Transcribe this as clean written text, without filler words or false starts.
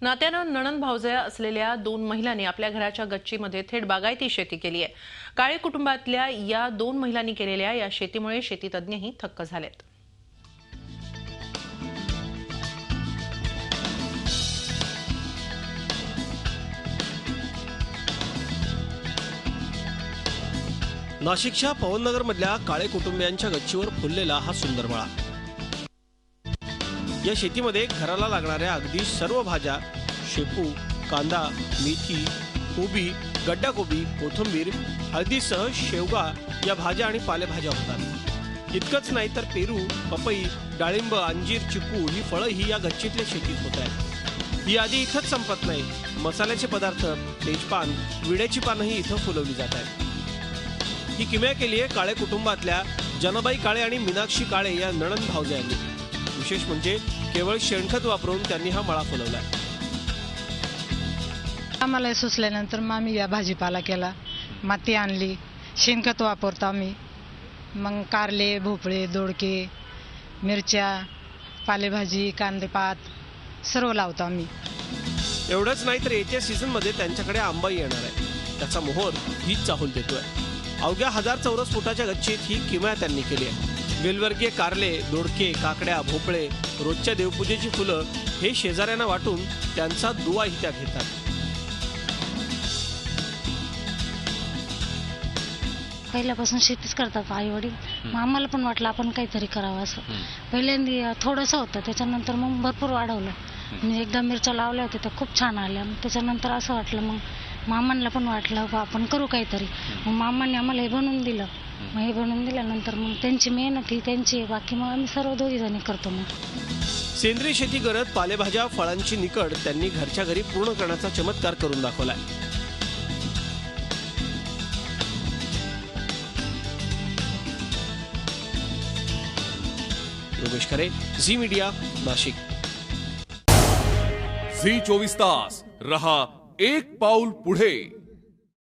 नात्यानं नणंद भावजया असलेल्या 2 महिलांनी आपल्या घराच्या गच्चीमध्ये थेट बागायती शेती केली आहे। काळे कुटुंबातल्या या 2 महिलांनी केलेल्या या शेतीमुळे शेतीतज्ञही थक्क झालेत। नाशिकच्या पवननगर मधल्या काळे कुटुंबियांच्या गच्चीवर फुललेला हा सुंदर मळा। या शेतीमध्ये घराला लागणाऱ्या अगदी सर्व भाज्या, शेपू, कांदा, मेथी, कोबी, गड्डाकोबी, कोथिंबीर, हळदीसह शेवगा या भाज्या आणि पालेभाज्या होतात। इतकंच नाही तर पेरू, पपई, डाळिंब, अंजीर, चिकू ही फळं ही या गच्चीतल्या शेतीत होत आहेत। ही आधी इथंच संपत नाही, मसाल्याचे पदार्थ, तेजपान, विड्याची पानंही इथं फुलवली जात आहेत। ही किमया केली आहे काळे कुटुंबातल्या जनाबाई काळे आणि मीनाक्षी काळे या नणंद भावजयांनी। विशेष म्हणजे केवळ शेणखत वापरून त्यांनी हा मळा फुलवलाय। आम्हाला सुचल्यानंतर मग आम्ही या भाजीपाला केला, माती आणली, शेणखत वापरतो आम्ही। मग कारले, भोपळे, दोडके, मिरच्या, पालेभाजी, कांदेपात सर्व लावतो आम्ही। एवढंच नाही तर येत्या सीझनमध्ये त्यांच्याकडे आंबाही येणार आहे, त्याचा मोहर हीच चाहूल देतोय। अवघ्या 1000 चौरस फुटाच्या गच्चीत ही किमया त्यांनी केली आहे। वेलवर्गीय कारले, दोडके, काकड्या, भोपळे, रोजच्या देवपूजेची फुलं हे शेजाऱ्यांना वाटून त्यांचा दुवाही त्या घेतात। पहिल्यापासून शेतीच करतात आई वडील, मग आम्हाला पण वाटलं आपण काहीतरी करावं असं। पहिल्यांदा थोडंसं होतं, त्याच्यानंतर मग भरपूर वाढवलं। म्हणजे एकदा मिरच्या लावल्या होत्या त्या खूप छान आल्या, मग त्याच्यानंतर असं वाटलं, मग मामांना पण वाटलं आपण करू काहीतरी। मग मामांनी आम्हाला हे बनवून दिलं, मग हे बनवून दिल्यानंतर मग त्यांची मेहनत ही त्यांची, बाकी मग आम्ही सर्व दोघी जणी करतो। मग सेंद्रिय शेती करत पालेभाज्या, फळांची निकड त्यांनी घरच्या घरी पूर्ण करण्याचा चमत्कार करून दाखवलाय। योगेश खरे, झी मीडिया, नाशिक। झी 24 तास रहा एक पाऊल पुढे।